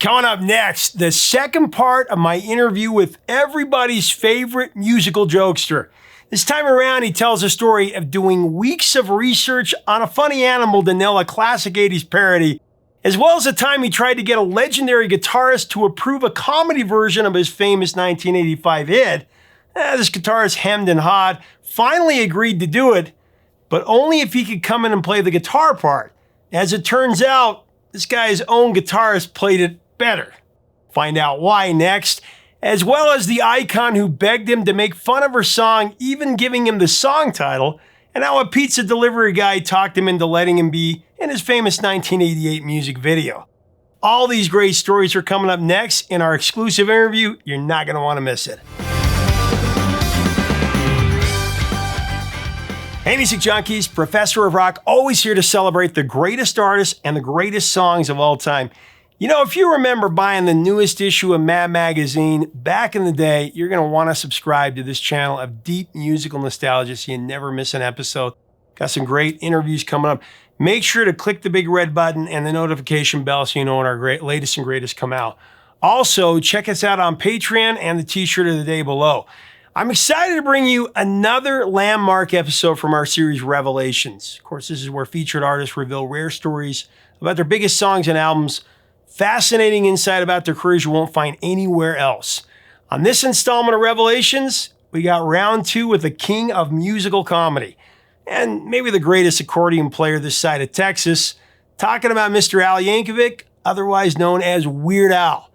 Coming up next, the second part of my interview with everybody's favorite musical jokester. This time around, he tells a story of doing weeks of research on a funny animal to nail a classic 80s parody, as well as the time he tried to get a legendary guitarist to approve a comedy version of his famous 1985 hit. This guitarist hemmed and hawed, finally agreed to do it, but only if he could come in and play the guitar part. As it turns out, this guy's own guitarist played it better. Find out why next, as well as the icon who begged him to make fun of her song, even giving him the song title, and how a pizza delivery guy talked him into letting him be in his famous 1988 music video. All these great stories are coming up next in our exclusive interview. You're not going to want to miss it. Hey, music junkies, Professor of Rock, always here to celebrate the greatest artists and the greatest songs of all time. You know, if you remember buying the newest issue of Mad Magazine back in the day, you're going to want to subscribe to this channel of deep musical nostalgia so you never miss an episode. Got some great interviews coming up. Make sure to click the big red button and the notification bell so you know when our latest and greatest come out. Also, check us out on Patreon and the t-shirt of the day below. I'm excited to bring you another landmark episode from our series Revelations. Of course, this is where featured artists reveal rare stories about their biggest songs and albums. Fascinating insight about their careers you won't find anywhere else. On this installment of Revelations, we got round two with the king of musical comedy, and maybe the greatest accordion player this side of Texas, talking about Mr. Al Yankovic, otherwise known as Weird Al.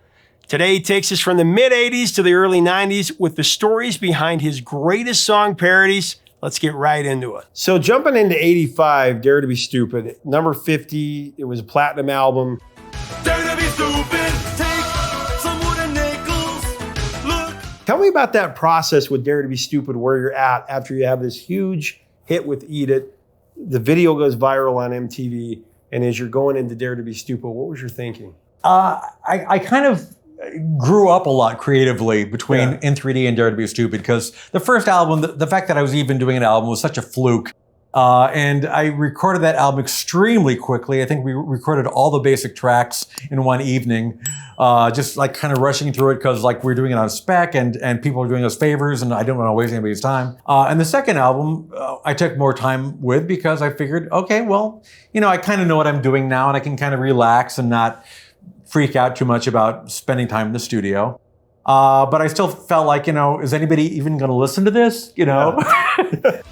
Today he takes us from the mid-'80s to the early '90s with the stories behind his greatest song parodies. Let's get right into it. So jumping into '85, Dare to Be Stupid, number 50, it was a platinum album. Dare to be stupid, take some wooden nickels, look. Tell me about that process with Dare to Be Stupid, where you're at after you have this huge hit with Eat It. The video goes viral on MTV, and as you're going into Dare to Be Stupid, what was your thinking? I kind of grew up a lot creatively between In 3D and Dare to Be Stupid, because the first album, the fact that I was even doing an album was such a fluke. And I recorded that album extremely quickly. I think we recorded all the basic tracks in one evening, just like kind of rushing through it because like we're doing it on spec and people are doing us favors and I didn't want to waste anybody's time. And the second album, I took more time with because I figured, okay, well, you know, I kind of know what I'm doing now and I can kind of relax and not freak out too much about spending time in the studio. But I still felt like, you know, is anybody even going to listen to this? You know? Yeah.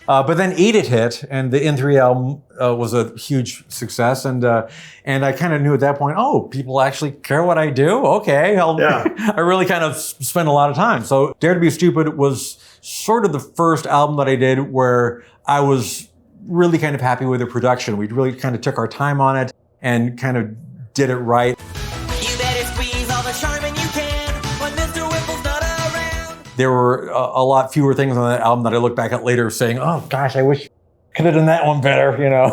But then Eat It hit, and the In3 album was a huge success, and I kind of knew at that point, oh, people actually care what I do? Okay, I really kind of spent a lot of time. So Dare to Be Stupid was sort of the first album that I did where I was really kind of happy with the production. We really kind of took our time on it and kind of did it right. You better squeeze all the charming you can when Mr. Whipple's not around. There were a lot fewer things on that album that I look back at later saying, oh gosh, I wish I could have done that one better, you know?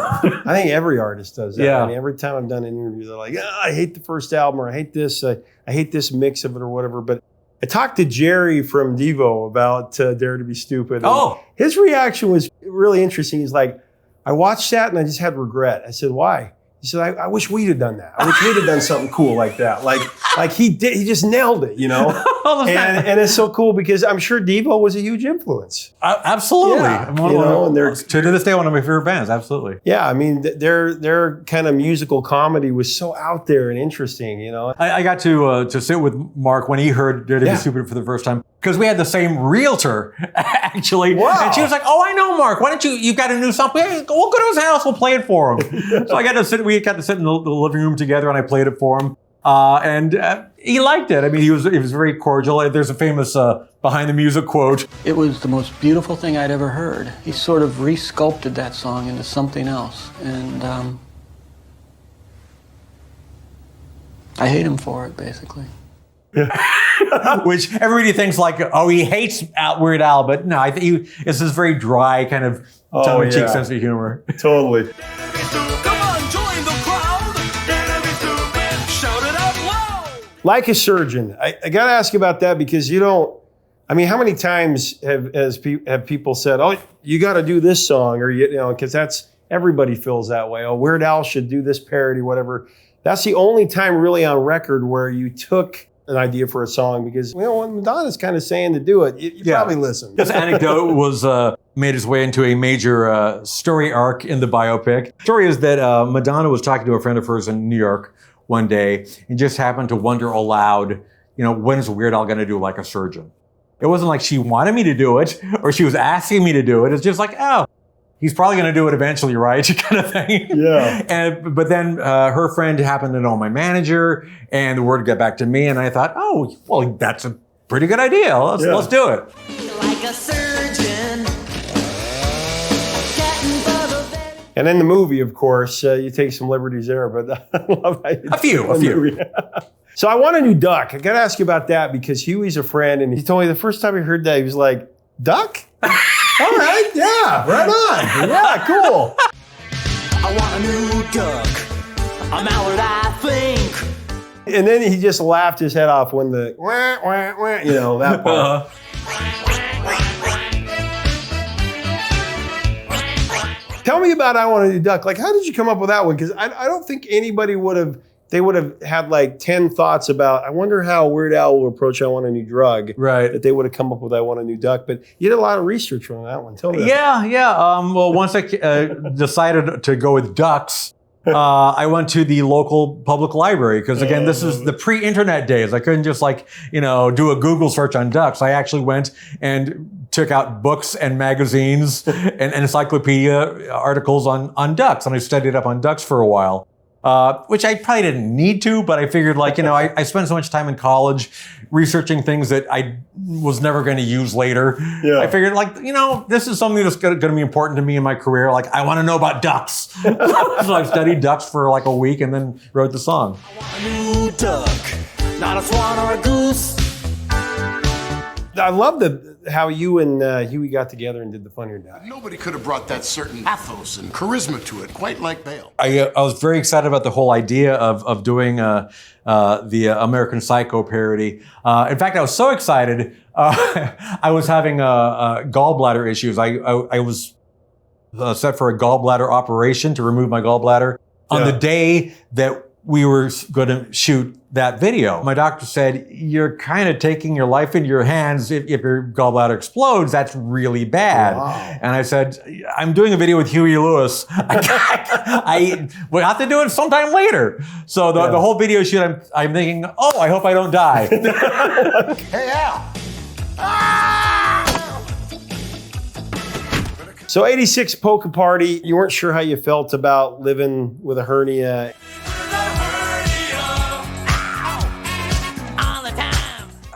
I think every artist does that. Yeah. I mean, every time I've done an interview, they're like, I hate the first album, or I hate this mix of it or whatever. But I talked to Jerry from Devo about Dare to Be Stupid. Oh. His reaction was really interesting. He's like, I watched that and I just had regret. I said, why? He said, I wish we'd have done that. I wish we'd have done something cool like that. Like he did, he just nailed it, you know? and it's so cool because I'm sure Devo was a huge influence. Absolutely. Yeah, and they're, to this day, one of my favorite bands, absolutely. Yeah, I mean, their kind of musical comedy was so out there and interesting, you know? I got to sit with Mark when he heard Dare to Be Stupid for the first time, because we had the same realtor, actually. Wow. And she was like, oh, I know Mark. Why don't you've got a new song? We'll go to his house, we'll play it for him. So we got to sit in the living room together and I played it for him. And he liked it. I mean, he was very cordial. There's a famous behind the music quote. It was the most beautiful thing I'd ever heard. He sort of re-sculpted that song into something else. And I hate him for it, basically. Which everybody thinks like, oh, he hates Weird Al, but no, I think it's this very dry kind of tongue-in-cheek sense of humor. Totally. Like a Surgeon, I got to ask about that because you don't, I mean, how many times have people said, oh, you got to do this song, or, you know, because everybody feels that way. Oh, Weird Al should do this parody, whatever. That's the only time really on record where you took an idea for a song, because when Madonna's kind of saying to do it, you probably listen. This anecdote was made its way into a major story arc in the biopic. The story is that Madonna was talking to a friend of hers in New York one day and just happened to wonder aloud, when's Weird Al going to do Like a Surgeon? It wasn't like she wanted me to do it or she was asking me to do it. It's just like, oh, he's probably going to do it eventually, right? Kind of thing. Yeah. But then her friend happened to know my manager, and the word got back to me, and I thought, oh, well, that's a pretty good idea. Let's do it. Like a surgeon. And in the movie, of course, you take some liberties there, but I love how you a few. So I Want a New Duck. I got to ask you about that, because Huey's a friend, and he told me the first time he heard that, he was like, duck? All right, yeah, right on. Yeah, cool. I want a new duck. A mallard, I think. And then he just laughed his head off when the wah, wah, wah, that part. Tell me about I Want a New Duck. Like, how did you come up with that one? Because I don't think anybody would have had like 10 thoughts about, I wonder how Weird Al will approach I Want a New Drug. Right. That they would have come up with I Want a New Duck. But you did a lot of research on that one. Tell me that. Yeah. Well, once I decided to go with ducks, I went to the local public library, because again, this is the pre-internet days. I couldn't just do a Google search on ducks. I actually went and took out books and magazines and encyclopedia articles on ducks, and I studied up on ducks for a while. Which I probably didn't need to, but I figured I spent so much time in college researching things that I was never going to use later. Yeah. I figured this is something that's going to be important to me in my career. Like, I want to know about ducks. So I studied ducks for like a week and then wrote the song. I want a new duck, not a swan or a goose. I love how you and Huey got together and did the Funny or Die. Nobody could have brought that certain pathos and charisma to it, quite like Bale. I was very excited about the whole idea of doing the American Psycho parody. In fact, I was so excited. I was having gallbladder issues. I was set for a gallbladder operation to remove my gallbladder on the day that we were going to shoot that video. My doctor said, you're kind of taking your life into your hands. If your gallbladder explodes, that's really bad. Wow. And I said, I'm doing a video with Huey Lewis. I will have to do it sometime later. So the whole video shoot, I'm thinking, oh, I hope I don't die. Hey, Al! So 86 Polka Party, you weren't sure how you felt about living with a hernia.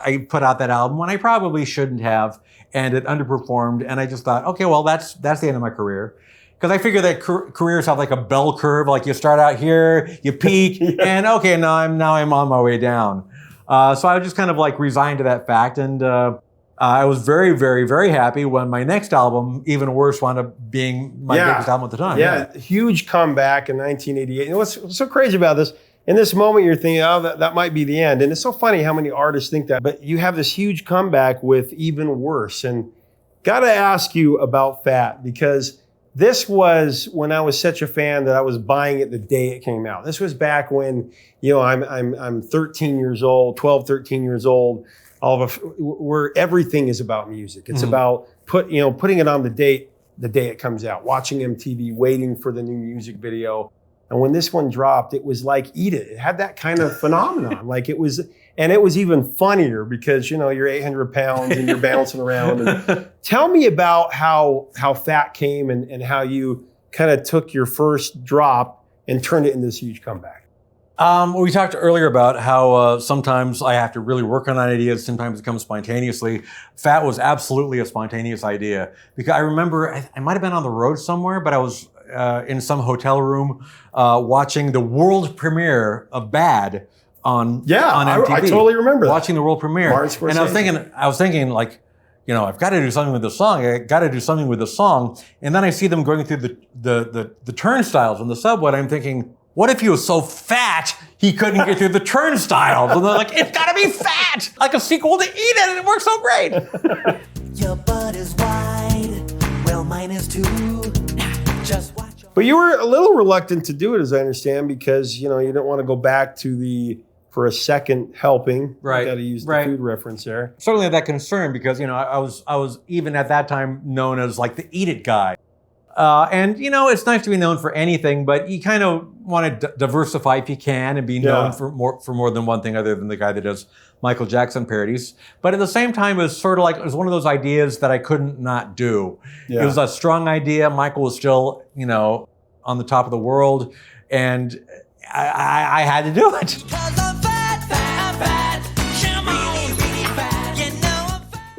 I put out that album when I probably shouldn't have, and it underperformed. And I just thought, okay, well, that's the end of my career. Because I figure that careers have like a bell curve. Like, you start out here, you peak, and okay, now I'm on my way down. So I just kind of resigned to that fact. And I was very, very, very happy when my next album, Even Worse, wound up being my biggest album at the time. Yeah, huge comeback in 1988. And what's so crazy about this, in this moment, you're thinking, oh, that might be the end. And it's so funny how many artists think that. But you have this huge comeback with Even Worse. And got to ask you about Fat, because this was when I was such a fan that I was buying it the day it came out. This was back when, I'm 13 years old, 12, 13 years old, where everything is about music. It's about putting it on the day it comes out, watching MTV, waiting for the new music video. And when this one dropped, it was like Eat It. It had that kind of phenomenon. It was even funnier because, you're 800 pounds and you're bouncing around. And tell me about how Fat came and how you kind of took your first drop and turned it into this huge comeback. We talked earlier about how sometimes I have to really work on ideas. Sometimes it comes spontaneously. Fat was absolutely a spontaneous idea, because I remember I might have been on the road somewhere, but I was in some hotel room watching the world premiere of Bad on MTV. I totally remember that. Watching the world premiere. And I was thinking I've got to do something with the song. I got to do something with the song. And then I see them going through the turnstiles on the subway. And I'm thinking, what if he was so fat he couldn't get through the turnstiles? And they're like, it's got to be Fat, like a sequel to Eat It, and it works so great. Your butt is wide, well, mine is too. Just watch. But you were a little reluctant to do it, as I understand, because you didn't want to go back to for a second helping. Right. Got to use the Right. food reference there. Certainly had that concern because I was even at that time known as like the eat it guy. And it's nice to be known for anything, but you kind of want to diversify if you can and be known for more than one thing other than the guy that does Michael Jackson parodies. But at the same time, it was sort of like, it was one of those ideas that I couldn't not do. Yeah. It was a strong idea. Michael was still, on the top of the world, and I had to do it.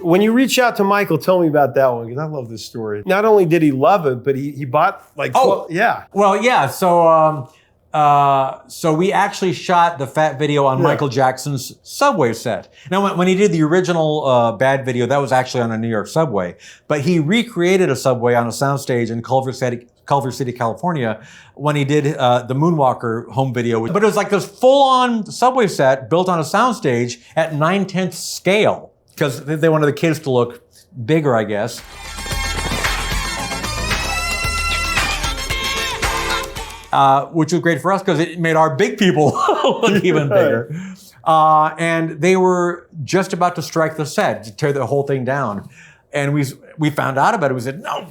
When you reach out to Michael, tell me about that one, because I love this story. Not only did he love it, but he bought like 12, yeah. Well, yeah. So we actually shot the Fat video on Michael Jackson's subway set. Now, when he did the original Bad video, that was actually on a New York subway. But he recreated a subway on a soundstage in Culver City, California, when he did the Moonwalker home video. But it was like this full-on subway set built on a soundstage at 9/10 scale, because they wanted the kids to look bigger, I guess. Which was great for us because it made our big people look even bigger. And they were just about to strike the set, to tear the whole thing down. And we found out about it. We said, no,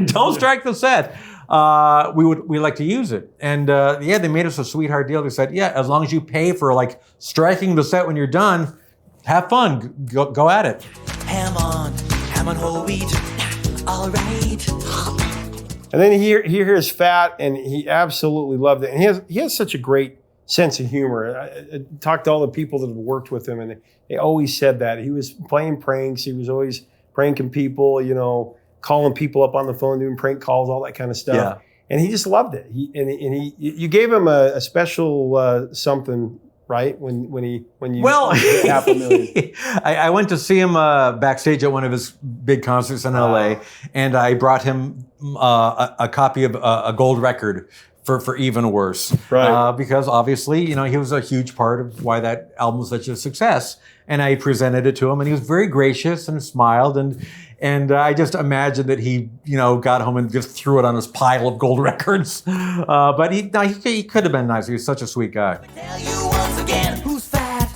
don't strike the set. We like to use it. And they made us a sweetheart deal. They said, as long as you pay for like striking the set when you're done, have fun, go at it. Ham on whole wheat, all right. And then he hears Fat, and he absolutely loved it. And he has such a great sense of humor. I talked to all the people that have worked with him, and they always said that. He was playing pranks. He was always pranking people, calling people up on the phone, doing prank calls, all that kind of stuff. Yeah. And he just loved it. You gave him a special something, right? When you $500,000. I went to see him backstage at one of his big concerts in LA, and I brought him a copy of a gold record for Even Worse, right? Because obviously, he was a huge part of why that album was such a success. And I presented it to him, and he was very gracious and smiled, and I just imagined that he, got home and just threw it on his pile of gold records. But he could have been nice. He was such a sweet guy. Tell you once again, who's fat?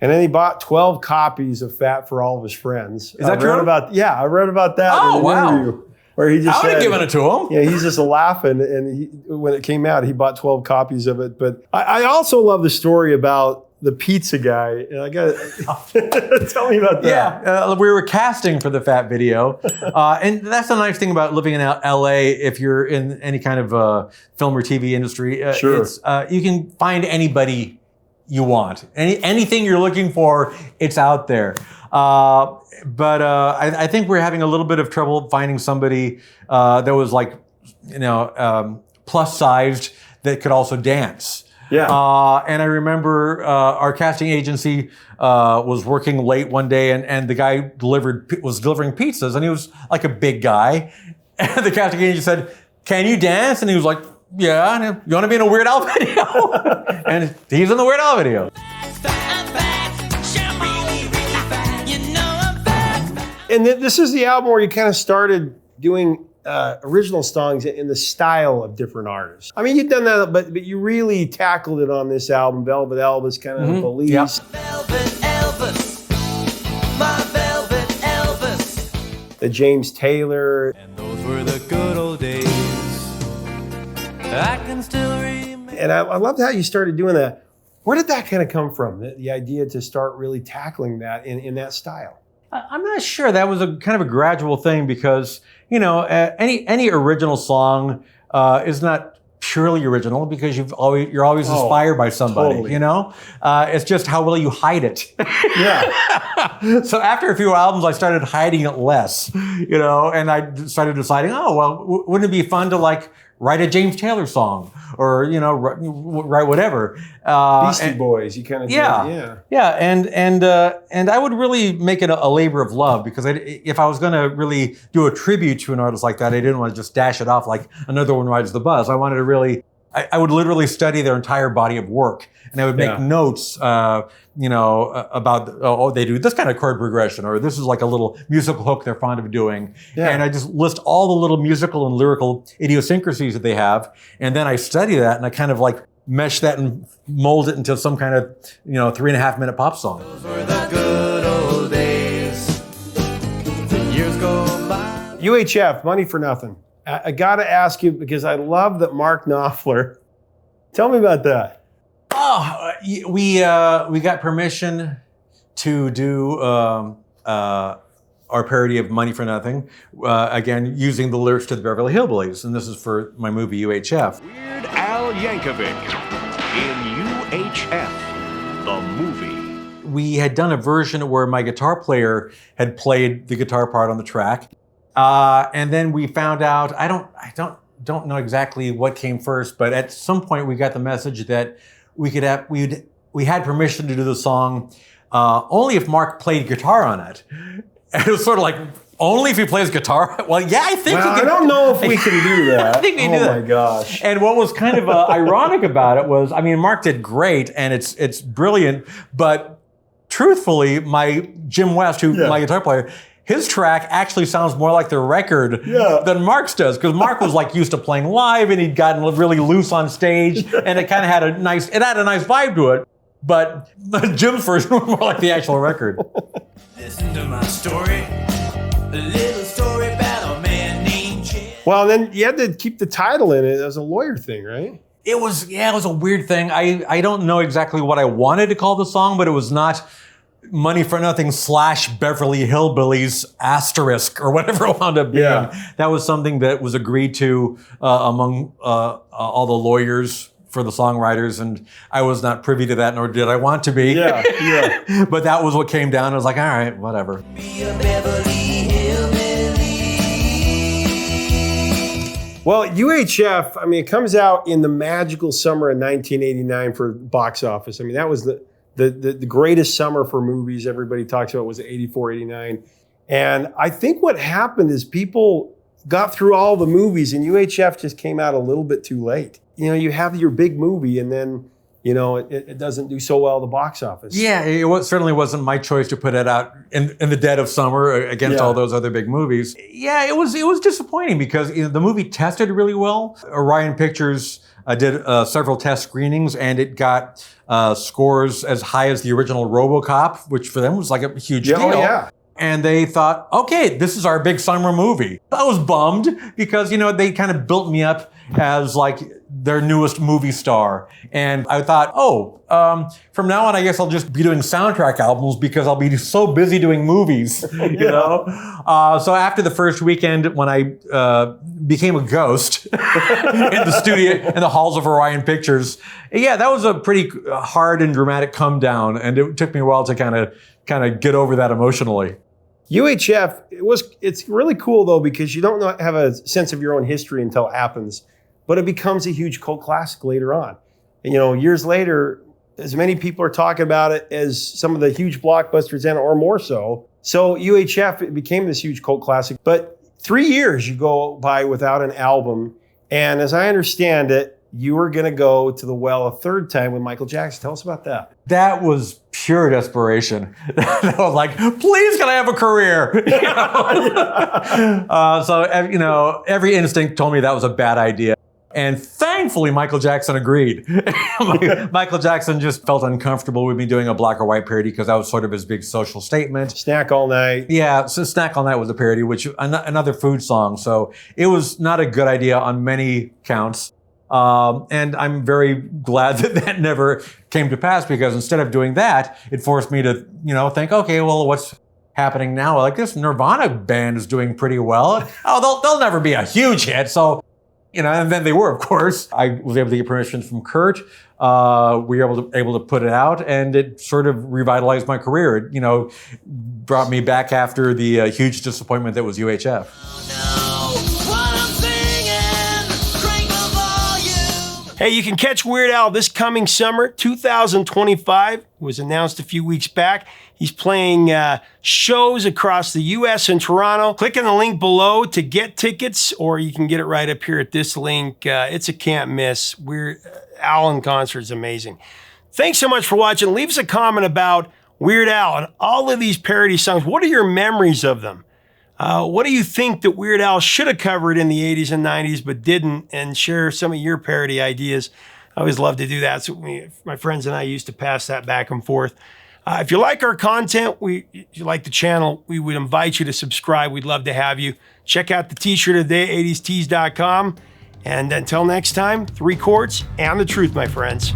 And then he bought 12 copies of Fat for all of his friends. Is that true? I read about that Oh, in an wow. interview where he just I would have said, given it to him. Yeah, he's just laughing. And when it came out, he bought 12 copies of it. But I also love the story about the pizza guy. And I got tell me about that. Yeah, we were casting for the Fat video. And that's the nice thing about living in LA if you're in any kind of film or TV industry. Sure. You can find anybody you want. Anything you're looking for, it's out there. But I think we're having a little bit of trouble finding somebody that was like, plus sized that could also dance. Yeah. And I remember our casting agency was working late one day, and the guy was delivering pizzas, and he was like a big guy. And the casting agency said, "Can you dance?" And he was like, "Yeah." And, "You want to be in a Weird Al video?" And he's in the Weird Al video. And this is the album where you kind of started doing original songs in the style of different artists. I mean, you've done that, but you really tackled it on this album, Velvet Elvis, kind of Police. Yep. Velvet Elvis, my Velvet Elvis. The James Taylor. And those were the good old days. I can still remember. And I loved how you started doing that. Where did that kind of come from, the idea to start really tackling that in that style? I'm not sure. That was a kind of a gradual thing because, any original song is not purely original because you're always inspired by somebody, totally. It's just how well you hide it. Yeah. So after a few albums, I started hiding it less, and I started deciding, wouldn't it be fun to write a James Taylor song or, write whatever. Beastie Boys, you kind of Yeah, and I would really make it a labor of love because if I was going to really do a tribute to an artist like that, I didn't want to just dash it off like Another One Rides the Bus. I wanted to really I would literally study their entire body of work, and I would make notes, about, they do this kind of chord progression, or this is like a little musical hook they're fond of doing. Yeah. And I just list all the little musical and lyrical idiosyncrasies that they have. And then I study that, and I kind of like mesh that and mold it into some kind of, 3.5 minute pop song. Those were the good old days. Years go by. UHF, Money for Nothing. I got to ask you, because I love that Mark Knopfler. Tell me about that. Oh, we got permission to do our parody of Money for Nothing, again, using the lyrics to the Beverly Hillbillies. And this is for my movie UHF. Weird Al Yankovic in UHF, the movie. We had done a version where my guitar player had played the guitar part on the track. And then we found out, I don't know exactly what came first, but at some point we got the message that we had permission to do the song only if Mark played guitar on it. And it was sort of like, only if he plays guitar? Well, yeah, I think we can. I don't know if we can do that. I think we can do that. Oh my gosh. And what was kind of ironic about it was, Mark did great, and it's brilliant, but truthfully, my Jim West, my guitar player, his track actually sounds more like the record than Mark's does, because Mark was like used to playing live, and he'd gotten really loose on stage, and it kind of had a nice vibe to it. But Jim's version was more like the actual record. Listen to my story, a little story about a man named Jim. Well, then you had to keep the title in it as a lawyer thing, right? It was a weird thing. I don't know exactly what I wanted to call the song, but it was not Money for Nothing / Beverly Hillbillies * or whatever it wound up being. Yeah. That was something that was agreed to among all the lawyers for the songwriters, and I was not privy to that, nor did I want to be. Yeah. But that was what came down. I was like, all right, whatever. Be a Beverly Hillbilly. Well, UHF, it comes out in the magical summer of 1989 for box office. That was the greatest summer for movies. Everybody talks about was 84, 89. And I think what happened is people got through all the movies, and UHF just came out a little bit too late. You have your big movie, and then, it doesn't do so well at the box office. Yeah, it certainly wasn't my choice to put it out in the dead of summer against all those other big movies. Yeah, it was disappointing because the movie tested really well. Orion Pictures did several test screenings, and it got scores as high as the original RoboCop, which for them was like a huge deal. Oh, yeah. And they thought, okay, this is our big summer movie. I was bummed because, they kind of built me up as like their newest movie star. And I thought, from now on, I guess I'll just be doing soundtrack albums because I'll be so busy doing movies, you know? So after the first weekend, when I became a ghost in the studio, in the halls of Orion Pictures, that was a pretty hard and dramatic come down. And it took me a while to kind of get over that emotionally. UHF, it's really cool though, because you don't have a sense of your own history until it happens, but it becomes a huge cult classic later on. And, years later, as many people are talking about it as some of the huge blockbusters and or more so. So UHF, it became this huge cult classic, but 3 years you go by without an album. And as I understand it, you were going to go to the well a third time with Michael Jackson. Tell us about that. That was pure desperation. I was like, please, can I have a career? So, every instinct told me that was a bad idea. And thankfully, Michael Jackson agreed. Michael Jackson just felt uncomfortable with me doing a black or white parody because that was sort of his big social statement. Snack All Night. Yeah, so Snack All Night was a parody, which another food song. So it was not a good idea on many counts. And I'm very glad that never came to pass, because instead of doing that, it forced me to, think, okay, well, what's happening now? Like, this Nirvana band is doing pretty well. They'll never be a huge hit. So, and then they were, of course. I was able to get permission from Kurt. We were able to put it out, and it sort of revitalized my career. It, brought me back after the huge disappointment that was UHF. Hey, you can catch Weird Al this coming summer, 2025. It was announced a few weeks back. He's playing shows across the U.S. and Toronto. Click on the link below to get tickets, or you can get it right up here at this link. It's a can't miss. Weird Al in concert is amazing. Thanks so much for watching. Leave us a comment about Weird Al and all of these parody songs. What are your memories of them? What do you think that Weird Al should have covered in the 80s and 90s but didn't? And share some of your parody ideas. I always love to do that. So my friends and I used to pass that back and forth. If you like our content, if you like the channel, we would invite you to subscribe. We'd love to have you. Check out the t-shirt of the day, 80stees.com. And until next time, 3 chords and the truth, my friends.